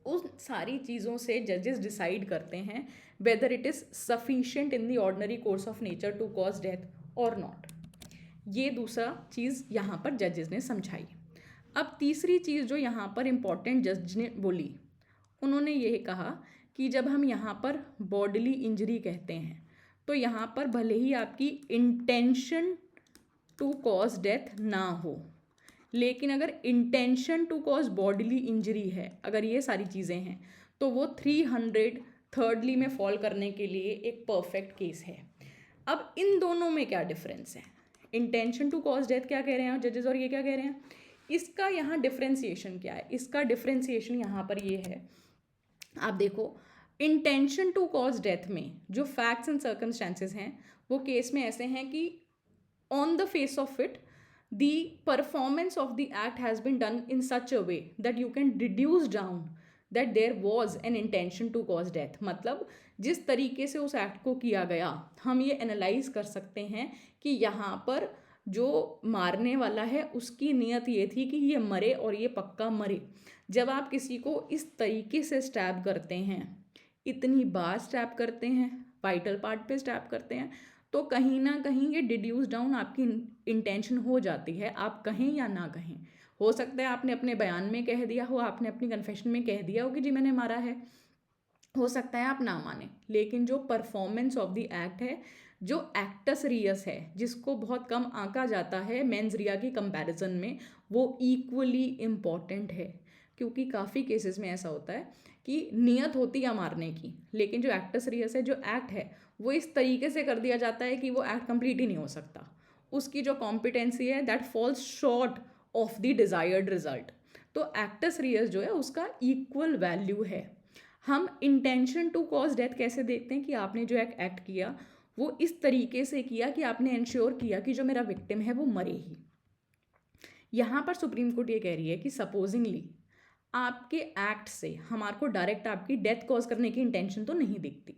A: उन सारी चीज़ों से जजेस डिसाइड करते हैं whether it is sufficient in the ordinary course of nature to cause death और नॉट। ये दूसरा चीज़ यहाँ पर जजेस ने समझाई। अब तीसरी चीज़ जो यहाँ पर इम्पॉर्टेंट जज ने बोली, उन्होंने ये कहा कि जब हम यहाँ पर बॉडीली इंजरी कहते हैं तो यहाँ पर भले ही आपकी इंटेंशन टू कॉज डेथ ना हो, लेकिन अगर intention to cause bodily injury है, अगर ये सारी चीज़ें हैं, तो वो 300 थर्डली में फॉल करने के लिए एक परफेक्ट केस है। अब इन दोनों में क्या डिफरेंस है? इंटेंशन टू कॉज डेथ क्या कह रहे हैं जजेस और ये क्या कह रहे हैं? इसका यहाँ डिफ्रेंसिएशन क्या है? इसका डिफ्रेंसिएशन यहाँ पर ये है, आप देखो, इंटेंशन टू कॉज डेथ में जो फैक्ट्स एंड सर्कमस्टेंसेस हैं वो केस में ऐसे हैं कि on the face of it the performance of the act has been done in such a way that you can reduce down that there was an intention to cause death। मतलब जिस तरीके से उस act को किया गया, हम ये एनालाइज कर सकते हैं कि यहाँ पर जो मारने वाला है उसकी नीयत ये थी कि ये मरे और ये पक्का मरे। जब आप किसी को इस तरीके से स्टैब करते हैं, इतनी बार स्टैब करते हैं, वाइटल पार्ट पे स्टैब करते हैं, तो कहीं ना कहीं ये डिड्यूस डाउन आपकी इंटेंशन हो जाती है, आप कहें या ना कहें। हो सकता है आपने अपने बयान में कह दिया हो, आपने अपनी कन्फेशन में कह दिया हो कि जी मैंने मारा है, हो सकता है आप ना माने, लेकिन जो परफॉर्मेंस ऑफ द एक्ट है, जो एक्टस रियस है, जिसको बहुत कम आंका जाता है मेंस रिया की कंपैरिजन में, वो इक्वली इम्पॉर्टेंट है। क्योंकि काफ़ी केसेस में ऐसा होता है कि नियत होती है मारने की, लेकिन जो एक्टस रियस है, जो एक्ट है, वो इस तरीके से कर दिया जाता है कि वो एक्ट कंप्लीट ही नहीं हो सकता। उसकी जो कॉम्पिटेंसी है that falls short of the desired result. तो एक्टस रियस जो है उसका इक्वल वैल्यू है। हम इंटेंशन टू कॉज डेथ कैसे देखते हैं कि आपने जो एक एक्ट किया वो इस तरीके से किया कि आपने इंश्योर किया कि जो मेरा विक्टिम है वो मरे ही। यहाँ पर सुप्रीम कोर्ट ये कह रही है कि सपोजिंगली आपके एक्ट से हमारे को डायरेक्ट आपकी डेथ कॉज करने की इंटेंशन तो नहीं दिखती,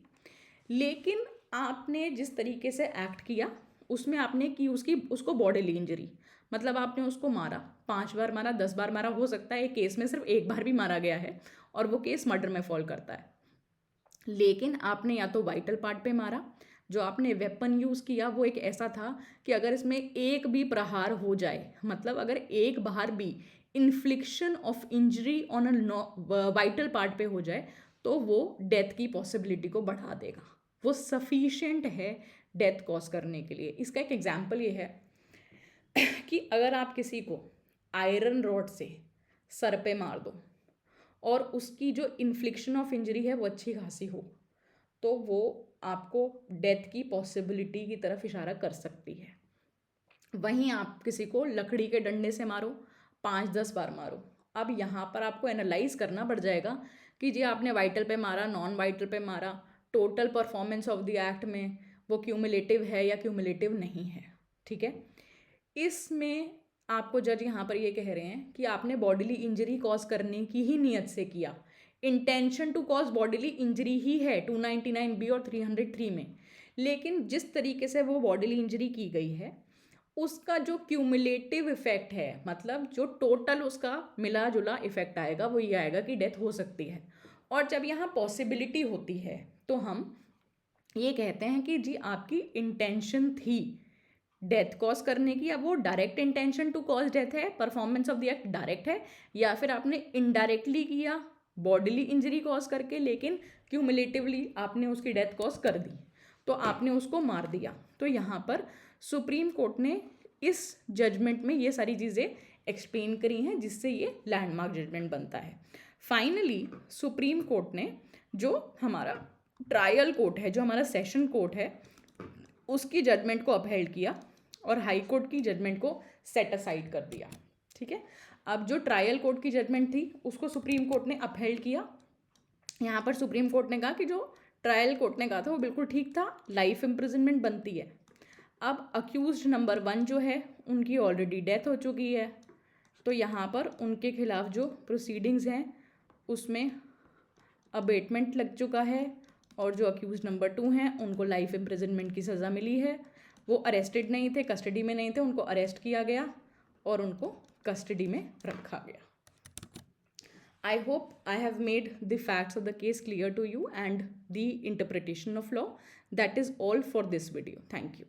A: लेकिन आपने जिस तरीके से एक्ट किया उसमें आपने की उसको बॉडीली इंजरी, मतलब आपने उसको मारा, 5 बार मारा, 10 बार मारा, हो सकता है एक केस में सिर्फ 1 बार भी मारा गया है और वो केस मर्डर में फॉल करता है। लेकिन आपने या तो वाइटल पार्ट पे मारा, जो आपने वेपन यूज़ किया वो एक ऐसा था कि अगर इसमें एक भी प्रहार हो जाए, मतलब अगर एक बार भी इन्फ्लिक्शन of injury on a vital part पे हो जाए तो वो डेथ की पॉसिबिलिटी को बढ़ा देगा, वो सफिशिएंट है डेथ कॉज करने के लिए। इसका एक एग्जाम्पल ये है कि अगर आप किसी को आयरन रॉड से सर पे मार दो और उसकी जो इन्फ्लिक्शन ऑफ इंजरी है वो अच्छी खासी हो, तो वो आपको डेथ की पॉसिबिलिटी की तरफ इशारा कर सकती है। वहीं आप किसी को लकड़ी के डंडे से मारो, 5-10 बार मारो, अब यहाँ पर आपको एनालाइज करना पड़ जाएगा कि जी आपने वाइटल पे मारा, नॉन वाइटल पे मारा, total performance of the act में वो क्यूमुलेटिव है या क्यूमुलेटिव नहीं है। ठीक है, इसमें आपको जज यहाँ पर ये कह रहे हैं कि आपने बॉडीली इंजरी कॉज करने की ही नीयत से किया, intention to cause bodily injury ही है 299B और 303 में, लेकिन जिस तरीके से वो बॉडीली इंजरी की गई है उसका जो क्यूमुलेटिव इफेक्ट है, मतलब जो टोटल उसका मिला जुला इफेक्ट आएगा वो ये आएगा कि डेथ हो सकती है। और जब यहाँ पॉसिबिलिटी होती है तो हम ये कहते हैं कि जी आपकी इंटेंशन थी डेथ कॉज करने की, अब वो direct intention to cause death है, performance of the act direct है, या फिर आपने इनडायरेक्टली किया बॉडीली इंजरी कॉज करके, लेकिन क्यूमुलेटिवली आपने उसकी डेथ कॉज कर दी, तो आपने उसको मार दिया। तो यहाँ पर सुप्रीम कोर्ट ने इस जजमेंट में ये सारी चीज़ें एक्सप्लेन करी हैं, जिससे ये लैंडमार्क जजमेंट बनता है। फाइनली सुप्रीम कोर्ट ने जो हमारा ट्रायल कोर्ट है, जो हमारा सेशन कोर्ट है, उसकी जजमेंट को अपहेल्ड किया और हाई कोर्ट की जजमेंट को सेट असाइड कर दिया। ठीक है, अब जो ट्रायल कोर्ट की जजमेंट थी उसको सुप्रीम कोर्ट ने अपहेल्ड किया। यहाँ पर सुप्रीम कोर्ट ने कहा कि जो ट्रायल कोर्ट ने कहा था वो बिल्कुल ठीक था, लाइफ इम्प्रिजनमेंट बनती है। अब अक्यूज्ड नंबर 1 जो है उनकी ऑलरेडी डेथ हो चुकी है, तो यहाँ पर उनके खिलाफ जो प्रोसीडिंग्स हैं उसमें अबेटमेंट लग चुका है, और जो अक्यूज नंबर 2 हैं उनको लाइफ इम्प्रिजनमेंट की सज़ा मिली है। वो अरेस्टेड नहीं थे, कस्टडी में नहीं थे, उनको अरेस्ट किया गया और उनको कस्टडी में रखा गया। I hope I have made the facts of the case clear to you and the interpretation of law. That is all for this video. Thank you.